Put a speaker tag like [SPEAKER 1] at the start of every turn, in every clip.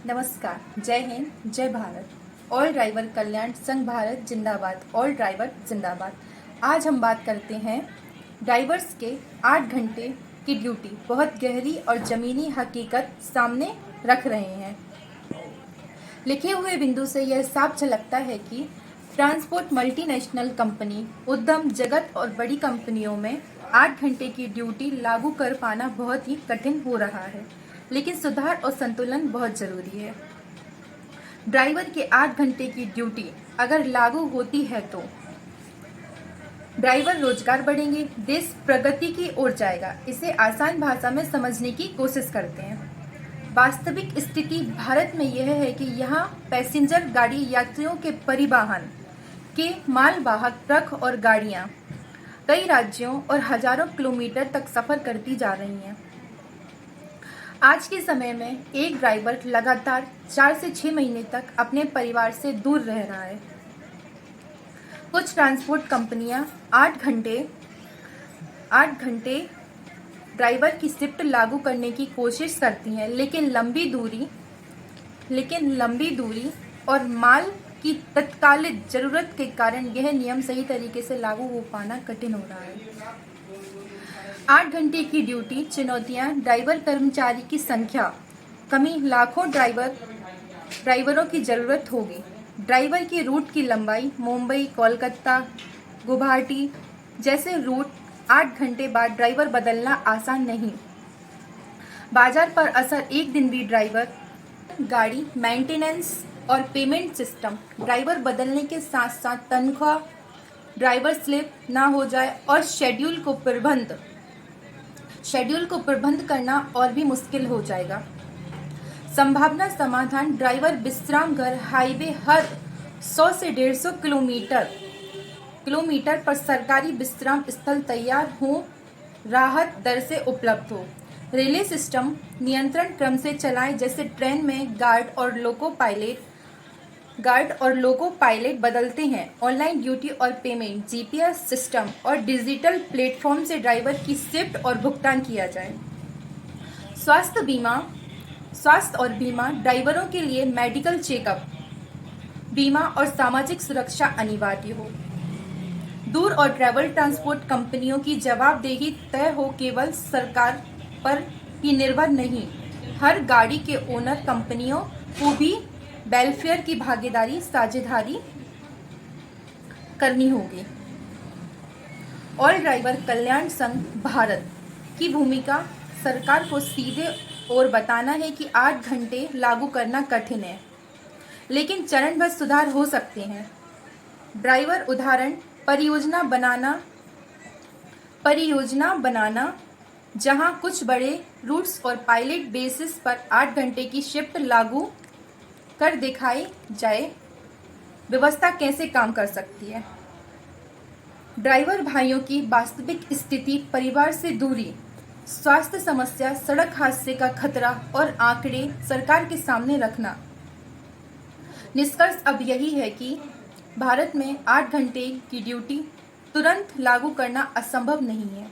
[SPEAKER 1] नमस्कार, जय हिंद, जय भारत। ऑल ड्राइवर कल्याण संघ भारत जिंदाबाद। ऑल ड्राइवर जिंदाबाद। आज हम बात करते हैं ड्राइवर्स के 8 घंटे की ड्यूटी बहुत गहरी और ज़मीनी हकीकत सामने रख रहे हैं। लिखे हुए बिंदु से यह साफ झलकता है कि ट्रांसपोर्ट मल्टीनेशनल कंपनी उद्यम जगत और बड़ी कंपनियों में 8 घंटे की ड्यूटी लागू कर पाना बहुत ही कठिन हो रहा है, लेकिन सुधार और संतुलन बहुत जरूरी है। ड्राइवर के 8 घंटे की ड्यूटी अगर लागू होती है तो ड्राइवर रोजगार बढ़ेंगे, देश प्रगति की ओर जाएगा। इसे आसान भाषा में समझने की कोशिश करते हैं। वास्तविक स्थिति भारत में यह है कि यहाँ पैसेंजर गाड़ी यात्रियों के परिवहन के मालवाहक ट्रक और गाड़ियाँ कई राज्यों और हजारों किलोमीटर तक सफर करती जा रही हैं। आज के समय में एक ड्राइवर लगातार 4 से 6 महीने तक अपने परिवार से दूर रह रहा है। कुछ ट्रांसपोर्ट कंपनियां 8 घंटे ड्राइवर की शिफ्ट लागू करने की कोशिश करती हैं, लेकिन लंबी दूरी और माल की तत्कालिक जरूरत के कारण यह नियम सही तरीके से लागू हो पाना कठिन हो रहा है। 8 घंटे की ड्यूटी चुनौतियां, ड्राइवर कर्मचारी की संख्या कमी, लाखों ड्राइवरों की जरूरत होगी। ड्राइवर की रूट की लंबाई, मुंबई, कोलकाता, गुवाहाटी जैसे रूट 8 घंटे बाद ड्राइवर बदलना आसान नहीं। बाजार पर असर, एक दिन भी ड्राइवर, गाड़ी मेंटेनेंस और पेमेंट सिस्टम, ड्राइवर बदलने के साथ साथ तनख्वाह, ड्राइवर स्लिप ना हो जाए और शेड्यूल को प्रबंध करना और भी मुश्किल हो जाएगा। संभावना समाधान, ड्राइवर विश्राम घर, हाईवे हर 100 से 150 किलोमीटर पर सरकारी विश्राम स्थल तैयार हो, राहत दर से उपलब्ध हो। रिले सिस्टम नियंत्रण क्रम से चलाएं, जैसे ट्रेन में गार्ड और लोको पायलट बदलते हैं। ऑनलाइन ड्यूटी और पेमेंट, जीपीएस सिस्टम और डिजिटल प्लेटफॉर्म से ड्राइवर की शिफ्ट और भुगतान किया जाए। स्वास्थ्य और बीमा, ड्राइवरों के लिए मेडिकल चेकअप, बीमा और सामाजिक सुरक्षा अनिवार्य हो। दूर और ट्रैवल ट्रांसपोर्ट कंपनियों की जवाबदेही तय हो, केवल सरकार पर ही निर्भर नहीं। हर गाड़ी के ओनर कंपनियों को भी वेलफेयर की साझेदारी करनी होगी। ऑल ड्राइवर कल्याण संघ भारत की भूमिका सरकार को सीधे और बताना है कि 8 घंटे लागू करना कठिन है, लेकिन चरणबद्ध सुधार हो सकते हैं। ड्राइवर उदाहरण, परियोजना बनाना, जहां कुछ बड़े रूट्स और पायलट बेसिस पर 8 घंटे की शिफ्ट लागू कर दिखाई जाए। व्यवस्था कैसे काम कर सकती है? ड्राइवर भाइयों की वास्तविक स्थिति, परिवार से दूरी, स्वास्थ्य समस्या, सड़क हादसे का खतरा और आंकड़े सरकार के सामने रखना। निष्कर्ष अब यही है कि भारत में 8 घंटे की ड्यूटी तुरंत लागू करना असंभव नहीं है,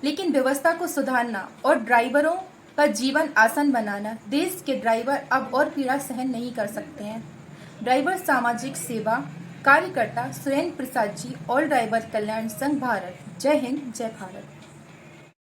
[SPEAKER 1] लेकिन व्यवस्था को सुधारना और ड्राइवरों का जीवन आसान बनाना, देश के ड्राइवर अब और पीड़ा सहन नहीं कर सकते हैं। ड्राइवर सामाजिक सेवा कार्यकर्ता सुरेंद्र प्रसाद जी, ऑल ड्राइवर कल्याण संघ भारत। जय हिंद, जय भारत।